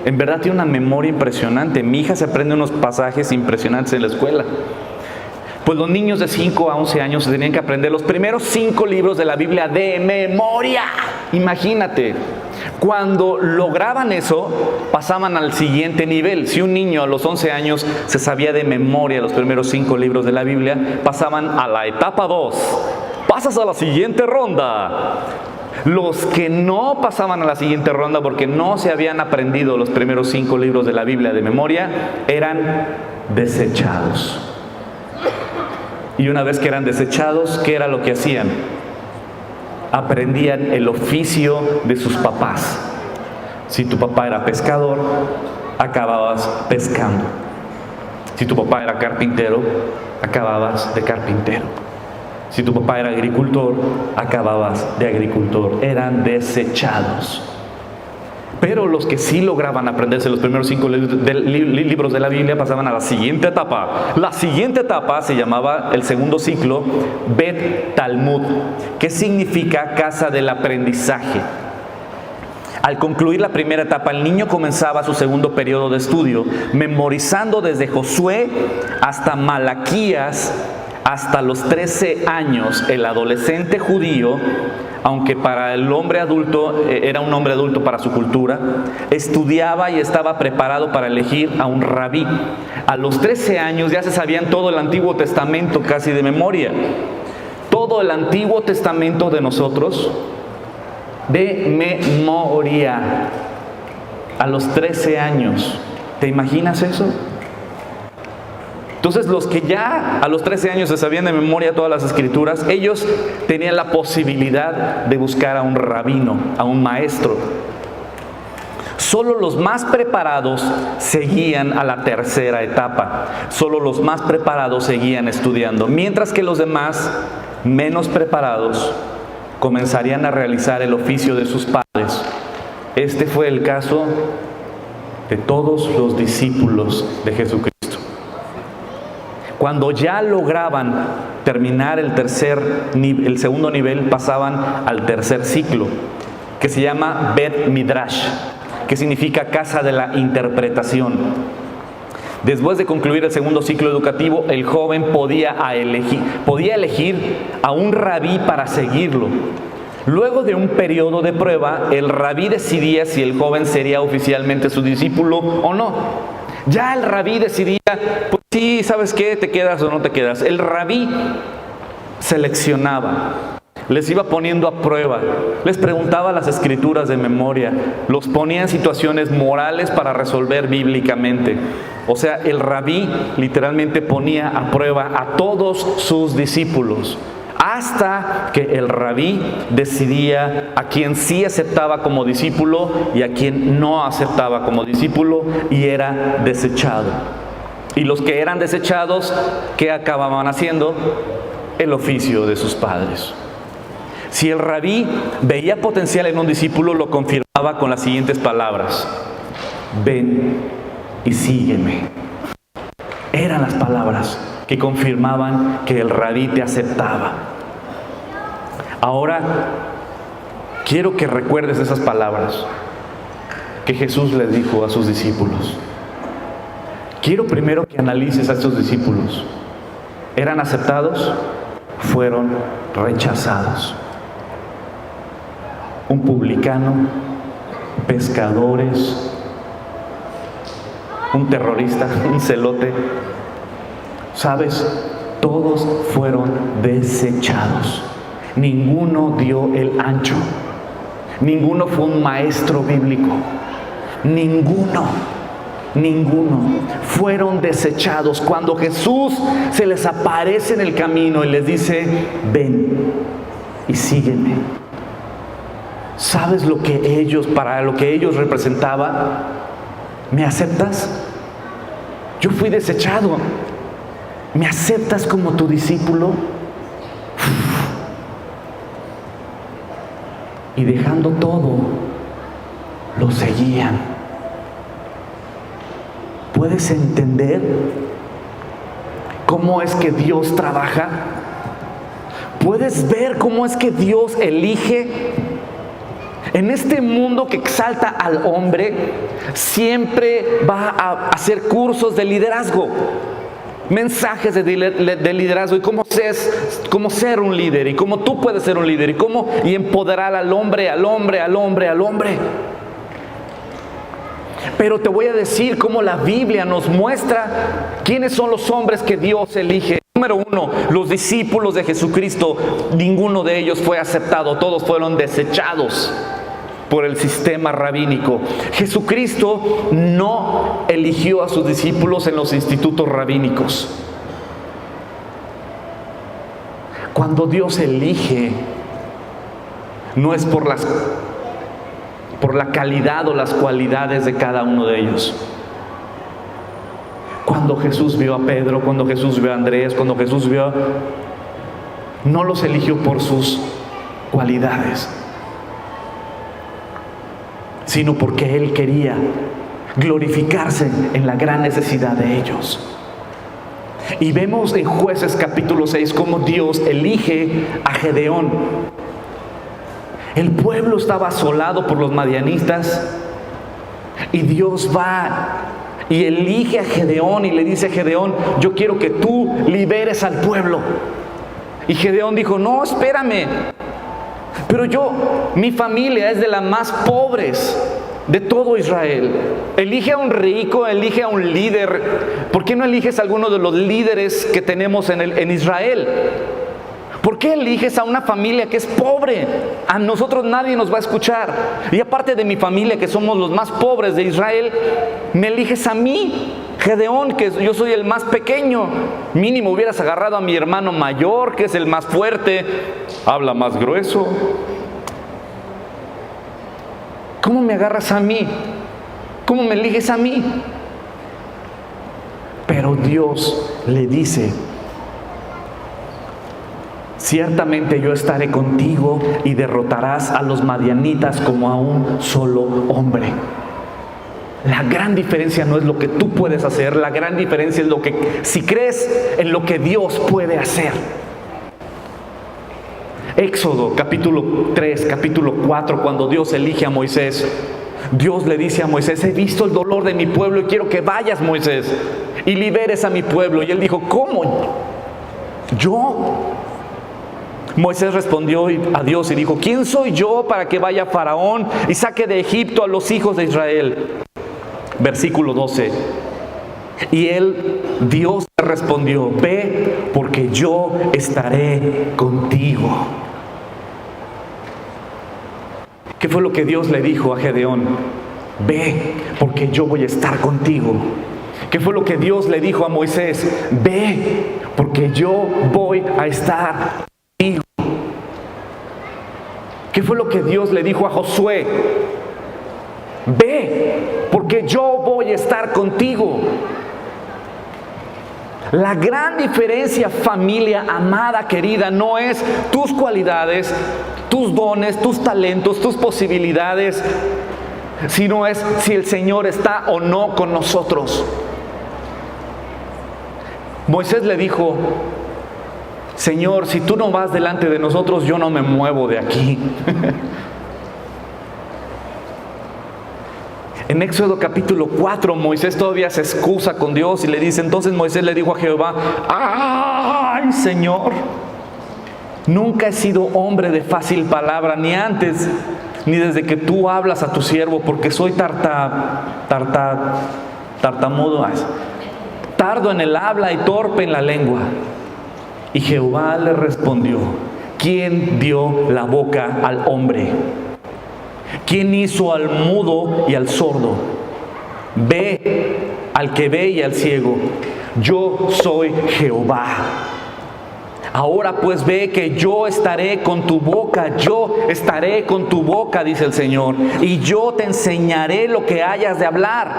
En verdad tiene una memoria impresionante. Mi hija se aprende unos pasajes impresionantes en la escuela. Pues los niños de 5 a 11 años se tenían que aprender los primeros 5 libros de la Biblia de memoria. Imagínate, cuando lograban eso, pasaban al siguiente nivel. Si un niño a los 11 años se sabía de memoria los primeros 5 libros de la Biblia, pasaban a la etapa 2. Pasas a la siguiente ronda. Los que no pasaban a la siguiente ronda porque no se habían aprendido los primeros 5 libros de la Biblia de memoria, eran desechados. Y una vez que eran desechados, ¿qué era lo que hacían? Aprendían el oficio de sus papás. Si tu papá era pescador, acababas pescando. Si tu papá era carpintero, acababas de carpintero. Si tu papá era agricultor, acababas de agricultor. Eran desechados. Pero los que sí lograban aprenderse los primeros 5 libros de la Biblia pasaban a la siguiente etapa. La siguiente etapa se llamaba el segundo ciclo Bet Talmud, que significa casa del aprendizaje. Al concluir la primera etapa, el niño comenzaba su segundo periodo de estudio, memorizando desde Josué hasta Malaquías. Hasta los 13 años, el adolescente judío, aunque para el hombre adulto, era un hombre adulto para su cultura, estudiaba y estaba preparado para elegir a un rabí. A los 13 años ya se sabían todo el Antiguo Testamento casi de memoria. Todo el Antiguo Testamento de nosotros, de memoria. A los 13 años. ¿Te imaginas eso? Entonces los que ya a los 13 años se sabían de memoria todas las escrituras, ellos tenían la posibilidad de buscar a un rabino, a un maestro. Solo los más preparados seguían a la tercera etapa. Solo los más preparados seguían estudiando, mientras que los demás, menos preparados, comenzarían a realizar el oficio de sus padres. Este fue el caso de todos los discípulos de Jesucristo. Cuando ya lograban terminar el segundo nivel, pasaban al tercer ciclo, que se llama Bet Midrash, que significa casa de la interpretación. Después de concluir el segundo ciclo educativo, el joven podía elegir a un rabí para seguirlo. Luego de un periodo de prueba, el rabí decidía si el joven sería oficialmente su discípulo o no. Ya el rabí decidía, pues sí, ¿sabes qué? ¿Te quedas o no te quedas? El rabí seleccionaba, les iba poniendo a prueba, les preguntaba las escrituras de memoria, los ponía en situaciones morales para resolver bíblicamente. O sea, el rabí literalmente ponía a prueba a todos sus discípulos, hasta que el rabí decidía a quien sí aceptaba como discípulo y a quien no aceptaba como discípulo, y era desechado. Y los que eran desechados, ¿qué acababan haciendo? El oficio de sus padres. Si el rabí veía potencial en un discípulo, lo confirmaba con las siguientes palabras: ven y sígueme. Eran las palabras que confirmaban que el rabí te aceptaba. Ahora, quiero que recuerdes esas palabras que Jesús les dijo a sus discípulos. Quiero primero que analices a estos discípulos. ¿Eran aceptados? Fueron rechazados. Un publicano, pescadores, un terrorista, un celote. ¿Sabes? Todos fueron desechados. Ninguno dio el ancho. Ninguno fue un maestro bíblico. Ninguno fueron desechados. Cuando Jesús se les aparece en el camino y les dice: ven y sígueme. ¿Sabes lo que para lo que ellos representaban? ¿Me aceptas? Yo fui desechado. ¿Me aceptas como tu discípulo? Y dejando todo, lo seguían. ¿Puedes entender cómo es que Dios trabaja? ¿Puedes ver cómo es que Dios elige? En este mundo que exalta al hombre, siempre va a hacer cursos de liderazgo, mensajes de liderazgo y cómo ser un líder, y cómo tú puedes ser un líder, y empoderar al hombre. Pero te voy a decir cómo la Biblia nos muestra quiénes son los hombres que Dios elige. Número 1, los discípulos de Jesucristo, ninguno de ellos fue aceptado, todos fueron desechados por el sistema rabínico. Jesucristo no eligió a sus discípulos en los institutos rabínicos. Cuando Dios elige, no es por la calidad o las cualidades de cada uno de ellos. Cuando cuando Jesús vio a Pedro, cuando Jesús vio a Andrés, cuando Jesús vio, no los eligió por sus cualidades, sino porque Él quería glorificarse en la gran necesidad de ellos. Y vemos en Jueces capítulo 6 cómo Dios elige a Gedeón. El pueblo estaba asolado por los madianistas y Dios va y elige a Gedeón y le dice a Gedeón: yo quiero que tú liberes al pueblo. Y Gedeón dijo: no, espérame, pero mi familia es de las más pobres de todo Israel. Elige a un rico, elige a un líder. ¿Por qué no eliges a alguno de los líderes que tenemos en Israel? ¿Por qué eliges a una familia que es pobre? A nosotros nadie nos va a escuchar. Y aparte de mi familia, que somos los más pobres de Israel, me eliges a mí, Gedeón, que yo soy el más pequeño. Mínimo hubieras agarrado a mi hermano mayor, que es el más fuerte, habla más grueso. ¿Cómo me agarras a mí? ¿Cómo me eliges a mí? Pero Dios le dice: ciertamente yo estaré contigo y derrotarás a los madianitas como a un solo hombre. La gran diferencia no es lo que tú puedes hacer, la gran diferencia es si crees en lo que Dios puede hacer. Éxodo capítulo 3, capítulo 4, cuando Dios elige a Moisés, Dios le dice a Moisés: he visto el dolor de mi pueblo y quiero que vayas, Moisés, y liberes a mi pueblo. Y él dijo: ¿cómo? ¿Yo? Moisés respondió a Dios y dijo: ¿quién soy yo para que vaya Faraón y saque de Egipto a los hijos de Israel? Versículo 12. Y Dios le respondió: ve, porque yo estaré contigo. ¿Qué fue lo que Dios le dijo a Gedeón? Ve, porque yo voy a estar contigo. ¿Qué fue lo que Dios le dijo a Moisés? Ve, porque yo voy a estar contigo. ¿Qué fue lo que Dios le dijo a Josué? Ve, porque yo voy a estar contigo. La gran diferencia, familia amada, querida, no es tus cualidades, tus dones, tus talentos, tus posibilidades, sino es si el Señor está o no con nosotros. Moisés le dijo: Señor, si tú no vas delante de nosotros, yo no me muevo de aquí. En Éxodo capítulo 4, Moisés todavía se excusa con Dios y le dice: entonces Moisés le dijo a Jehová: ¡ay, Señor! Nunca he sido hombre de fácil palabra, ni antes, ni desde que tú hablas a tu siervo, porque soy tartamudo, tardo en el habla y torpe en la lengua. Y Jehová le respondió: ¿quién dio la boca al hombre? ¿Quién hizo al mudo y al sordo? Ve al que ve y al ciego. Yo soy Jehová. Ahora pues ve que yo estaré con tu boca, yo estaré con tu boca, dice el Señor, y yo te enseñaré lo que hayas de hablar.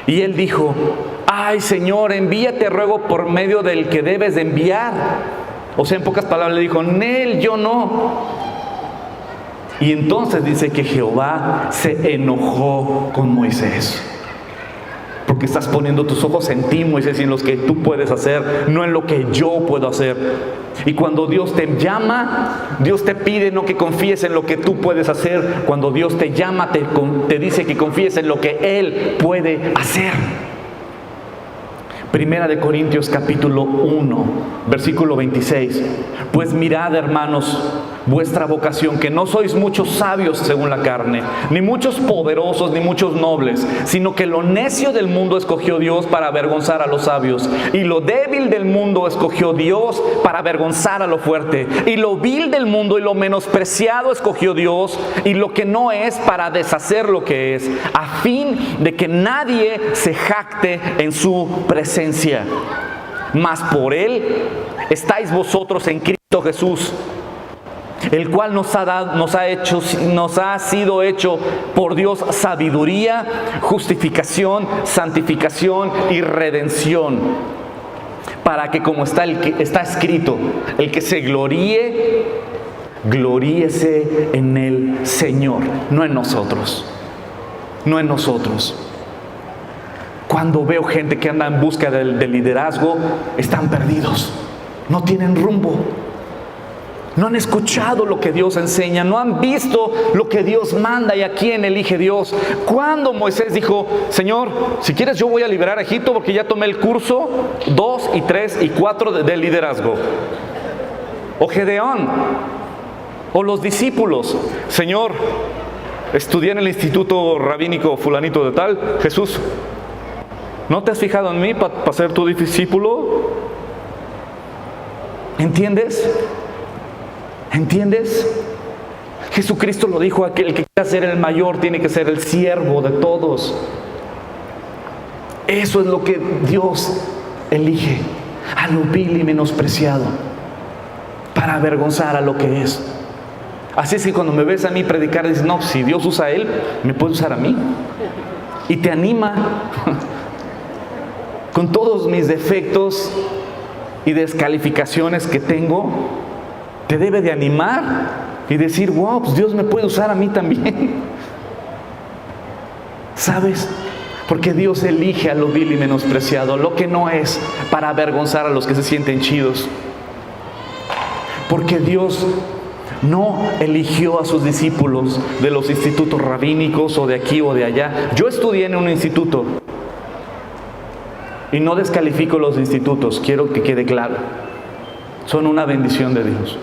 Y él dijo: ay, Señor, envíate, ruego, por medio del que debes de enviar. O sea, en pocas palabras le dijo: Nel, yo no. Y entonces dice que Jehová se enojó con Moisés. Porque estás poniendo tus ojos en ti, Moisés, y en los que tú puedes hacer, no en lo que yo puedo hacer. Y cuando Dios te llama, Dios te pide no que confíes en lo que tú puedes hacer. Cuando Dios te llama, te dice que confíes en lo que Él puede hacer. Primera de Corintios capítulo 1, versículo 26. Pues mirad, hermanos, vuestra vocación, que no sois muchos sabios según la carne, ni muchos poderosos, ni muchos nobles, sino que lo necio del mundo escogió Dios para avergonzar a los sabios, y lo débil del mundo escogió Dios para avergonzar a lo fuerte, y lo vil del mundo y lo menospreciado escogió Dios, y lo que no es, para deshacer lo que es, a fin de que nadie se jacte en su presencia. Mas por Él estáis vosotros en Cristo Jesús, el cual nos ha sido hecho por Dios sabiduría, justificación, santificación y redención, para que, como está escrito, el que se gloríe, gloríese en el Señor, no en nosotros, no en nosotros. Cuando veo gente que anda en busca del liderazgo, están perdidos, no tienen rumbo. No han escuchado lo que Dios enseña, no han visto lo que Dios manda y a quién elige Dios. Cuando Moisés dijo: Señor, si quieres yo voy a liberar a Egipto porque ya tomé el curso 2 y 3 y 4 de liderazgo. O Gedeón, o los discípulos: Señor, estudié en el instituto rabínico fulanito de tal. Jesús, ¿no te has fijado en mí para ser tu discípulo? ¿Entiendes? ¿Entiendes? Jesucristo lo dijo: aquel que quiera ser el mayor tiene que ser el siervo de todos. Eso es lo que Dios elige, a lo vil y menospreciado, para avergonzar a lo que es. Así es que cuando me ves a mí predicar, dices: no, si Dios usa a él, me puede usar a mí. Y te anima. Con todos mis defectos y descalificaciones que tengo, te debe de animar y decir: wow, pues Dios me puede usar a mí también. ¿Sabes? Porque Dios elige a lo vil y menospreciado, lo que no es, para avergonzar a los que se sienten chidos. Porque Dios no eligió a sus discípulos de los institutos rabínicos o de aquí o de allá. Yo estudié en un instituto y no descalifico los institutos, quiero que quede claro. Son una bendición de Dios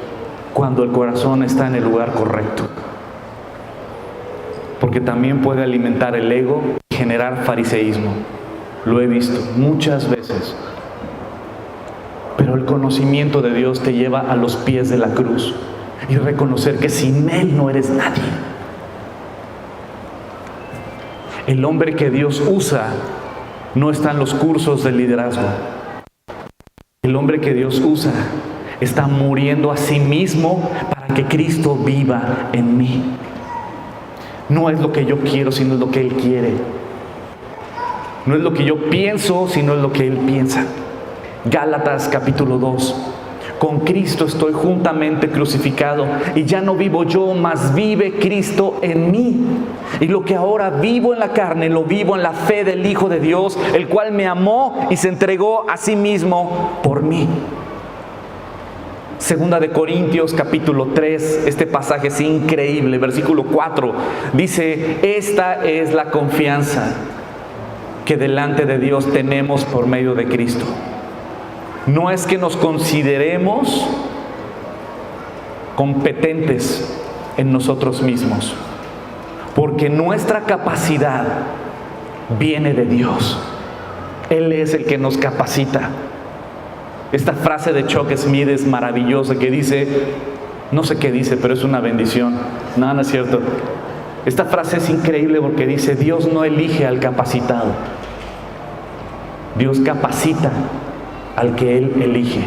cuando el corazón está en el lugar correcto. Porque también puede alimentar el ego y generar fariseísmo. Lo he visto muchas veces. Pero el conocimiento de Dios te lleva a los pies de la cruz y reconocer que sin Él no eres nadie. El hombre que Dios usa no está en los cursos de liderazgo. El hombre que Dios usa está muriendo a sí mismo para que Cristo viva en mí. No es lo que yo quiero, sino es lo que Él quiere. No es lo que yo pienso, sino es lo que Él piensa. Gálatas capítulo 2. Con Cristo estoy juntamente crucificado, y ya no vivo yo, mas vive Cristo en mí. Y lo que ahora vivo en la carne, lo vivo en la fe del Hijo de Dios, el cual me amó y se entregó a sí mismo por mí. Segunda de Corintios capítulo 3, este pasaje es increíble, versículo 4, dice: esta es la confianza que delante de Dios tenemos por medio de Cristo. No es que nos consideremos competentes en nosotros mismos, porque nuestra capacidad viene de Dios. Él es el que nos capacita. Esta frase de Chuck Smith es maravillosa, que dice, no sé qué dice, pero es una bendición. No, no es cierto. Esta frase es increíble porque dice: Dios no elige al capacitado, Dios capacita al que Él elige,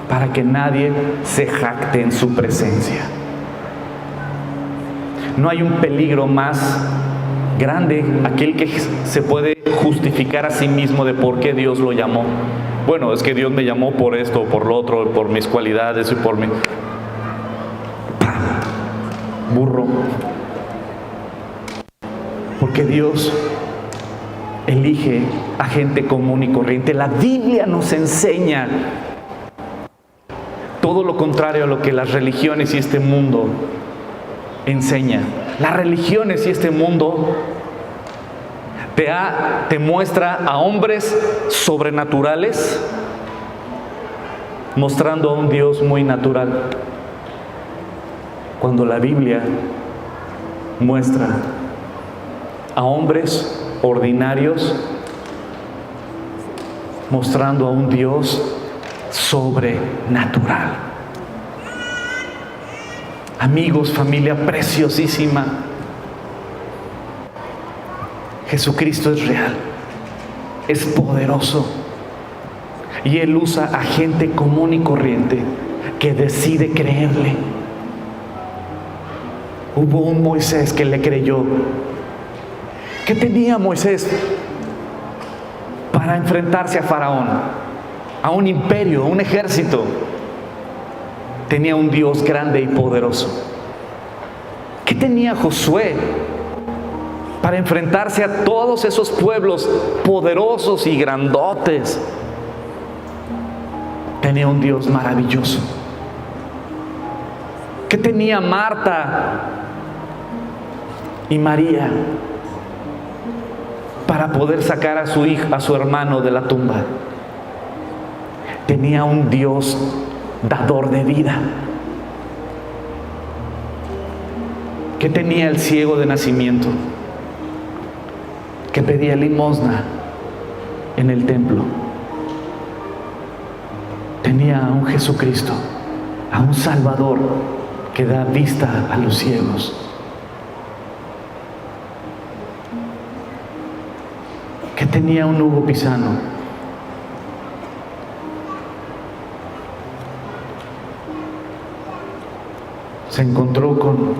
para que nadie se jacte en su presencia. No hay un peligro más grande, aquel que se puede justificar a sí mismo de por qué Dios lo llamó. Bueno, es que Dios me llamó por esto, por lo otro, por mis cualidades y por mi... burro. Porque Dios elige a gente común y corriente. La Biblia nos enseña todo lo contrario a lo que las religiones y este mundo enseña. Las religiones y este mundo te muestra a hombres sobrenaturales mostrando a un Dios muy natural, cuando la Biblia muestra a hombres ordinarios mostrando a un Dios sobrenatural. Amigos, familia preciosísima, Jesucristo es real, es poderoso. Y Él usa a gente común y corriente que decide creerle. Hubo un Moisés que le creyó. ¿Qué tenía Moisés para enfrentarse a Faraón, a un imperio, a un ejército? Tenía un Dios grande y poderoso. ¿Qué tenía Josué para enfrentarse a todos esos pueblos poderosos y grandotes? Tenía un Dios maravilloso. ¿Qué tenía Marta y María para poder sacar a su hijo, a su hermano de la tumba? Tenía un Dios dador de vida. ¿Qué tenía el ciego de nacimiento que pedía limosna en el templo? Tenía a un Jesucristo, a un Salvador que da vista a los ciegos. ¿Qué tenía un Hugo Pisano? Se encontró con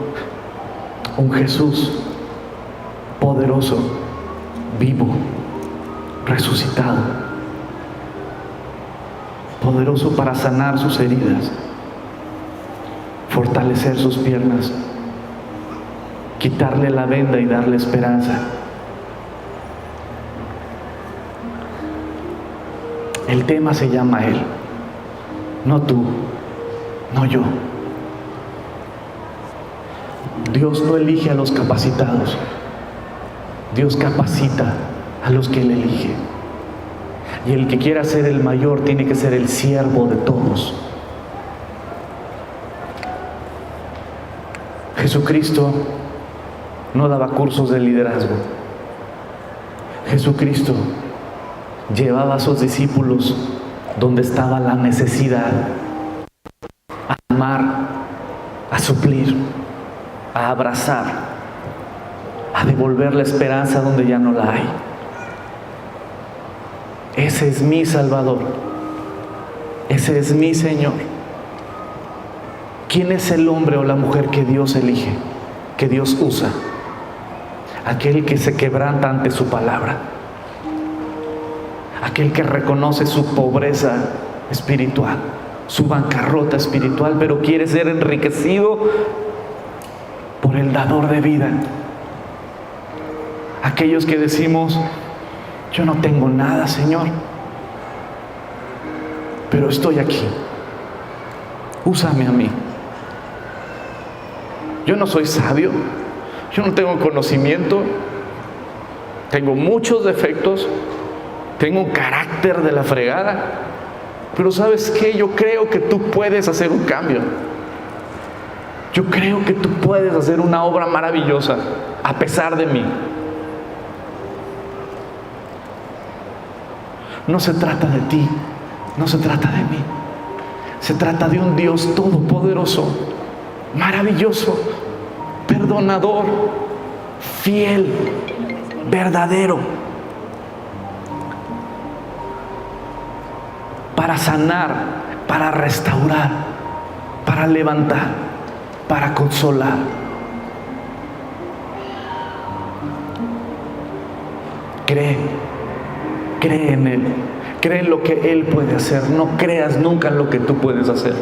un Jesús poderoso, vivo, resucitado, poderoso para sanar sus heridas, fortalecer sus piernas, quitarle la venda y darle esperanza. El tema se llama Él, no tú, no yo. Dios no elige a los capacitados. Dios capacita a los que Él elige. Y el que quiera ser el mayor tiene que ser el siervo de todos. Jesucristo no daba cursos de liderazgo. Jesucristo llevaba a sus discípulos donde estaba la necesidad, a amar, a suplir, a abrazar, a devolver la esperanza donde ya no la hay. Ese es mi Salvador. Ese es mi Señor. ¿Quién es el hombre o la mujer que Dios elige, que Dios usa? Aquel que se quebranta ante su palabra. Aquel que reconoce su pobreza espiritual, su bancarrota espiritual, pero quiere ser enriquecido por el dador de vida. Aquellos que decimos: yo no tengo nada, Señor, pero estoy aquí. Úsame a mí. Yo no soy sabio, yo no tengo conocimiento, tengo muchos defectos, tengo un carácter de la fregada, pero ¿sabes qué? Yo creo que tú puedes hacer un cambio. Yo creo que tú puedes hacer una obra maravillosa a pesar de mí. No se trata de ti, no se trata de mí. Se trata de un Dios todopoderoso, maravilloso, perdonador, fiel, verdadero, para sanar, para restaurar, para levantar, para consolar. Cree en Él, cree en lo que Él puede hacer. No creas nunca en lo que tú puedes hacer,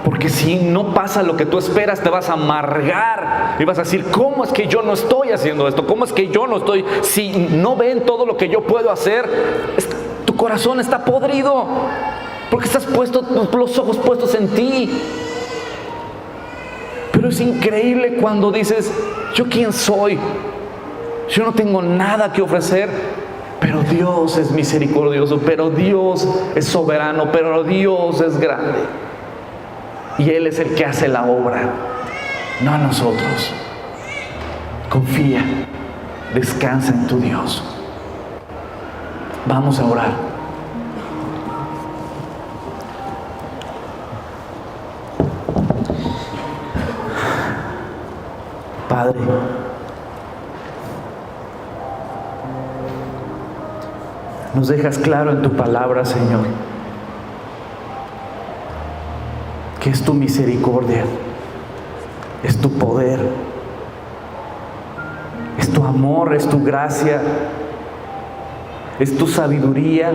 porque si no pasa lo que tú esperas, te vas a amargar y vas a decir: ¿cómo es que yo no estoy haciendo esto? ¿Cómo es que yo no estoy? Si no ven todo lo que yo puedo hacer, tu corazón está podrido, porque estás puesto, los ojos puestos en ti. Pero es increíble cuando dices: ¿yo quién soy? Yo no tengo nada que ofrecer, pero Dios es misericordioso, pero Dios es soberano, pero Dios es grande. Y Él es el que hace la obra, no a nosotros. Confía, descansa en tu Dios. Vamos a orar. Padre, Nos dejas claro en tu palabra, Señor, que es tu misericordia, es tu poder, es tu amor, es tu gracia, es tu sabiduría,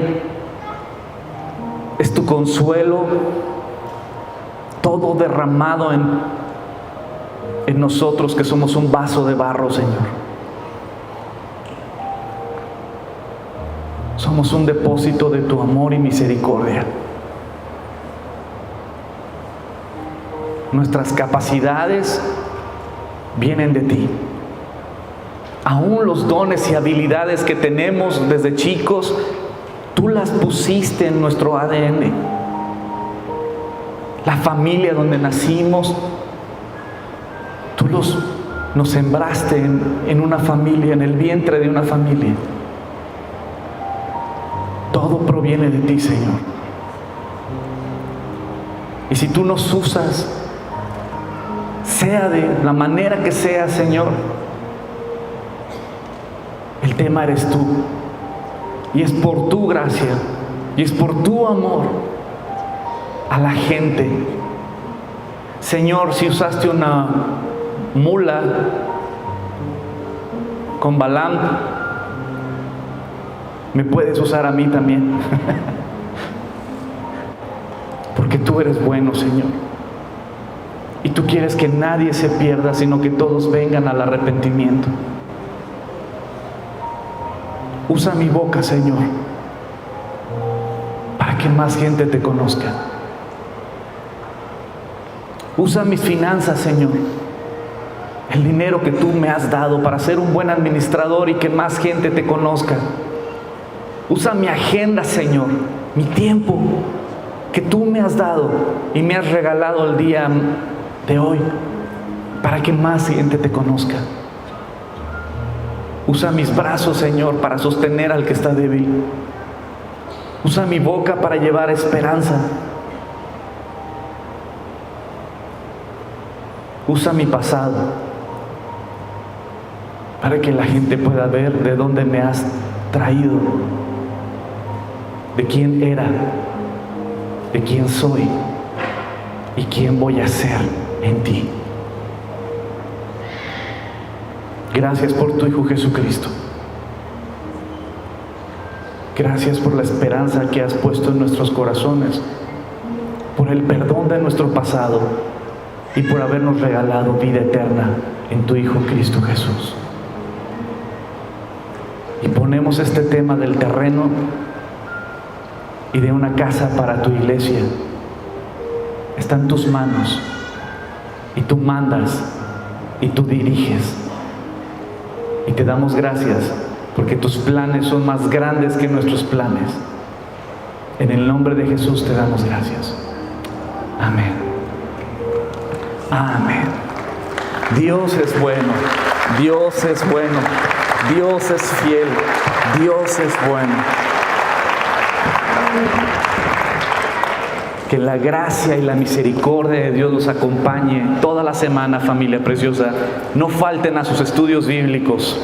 es tu consuelo, todo derramado en nosotros que somos un vaso de barro, Señor. Somos un depósito de tu amor y misericordia. Nuestras capacidades vienen de ti. Aún los dones y habilidades que tenemos desde chicos, tú las pusiste en nuestro ADN. La familia donde nacimos, tú nos sembraste en una familia, en el vientre de una familia. Todo proviene de ti, Señor. Y si tú nos usas, sea de la manera que sea, Señor, el tema eres tú. Y es por tu gracia, y es por tu amor a la gente. Señor, si usaste una mula con Balaam, me puedes usar a mí también. Porque tú eres bueno, Señor. Y tú quieres que nadie se pierda, sino que todos vengan al arrepentimiento. Usa mi boca, Señor, para que más gente te conozca. Usa mis finanzas, Señor, el dinero que tú me has dado para ser un buen administrador y que más gente te conozca. Usa mi agenda, Señor, mi tiempo que tú me has dado y me has regalado el día de hoy para que más gente te conozca. Usa mis brazos, Señor, para sostener al que está débil. Usa mi boca para llevar esperanza. Usa mi pasado para que la gente pueda ver de dónde me has traído, de quién era, de quién soy y quién voy a ser en ti. Gracias por tu Hijo Jesucristo. Gracias por la esperanza que has puesto en nuestros corazones, por el perdón de nuestro pasado y por habernos regalado vida eterna en tu Hijo Cristo Jesús. Y ponemos este tema del terreno y de una casa para tu iglesia. Está en tus manos y tú mandas y tú diriges. Y te damos gracias porque tus planes son más grandes que nuestros planes. En el nombre de Jesús te damos gracias. Amén. Amén. Dios es bueno. Dios es bueno. Dios es fiel. Dios es bueno. Que la gracia y la misericordia de Dios los acompañe toda la semana, familia preciosa. No falten a sus estudios bíblicos.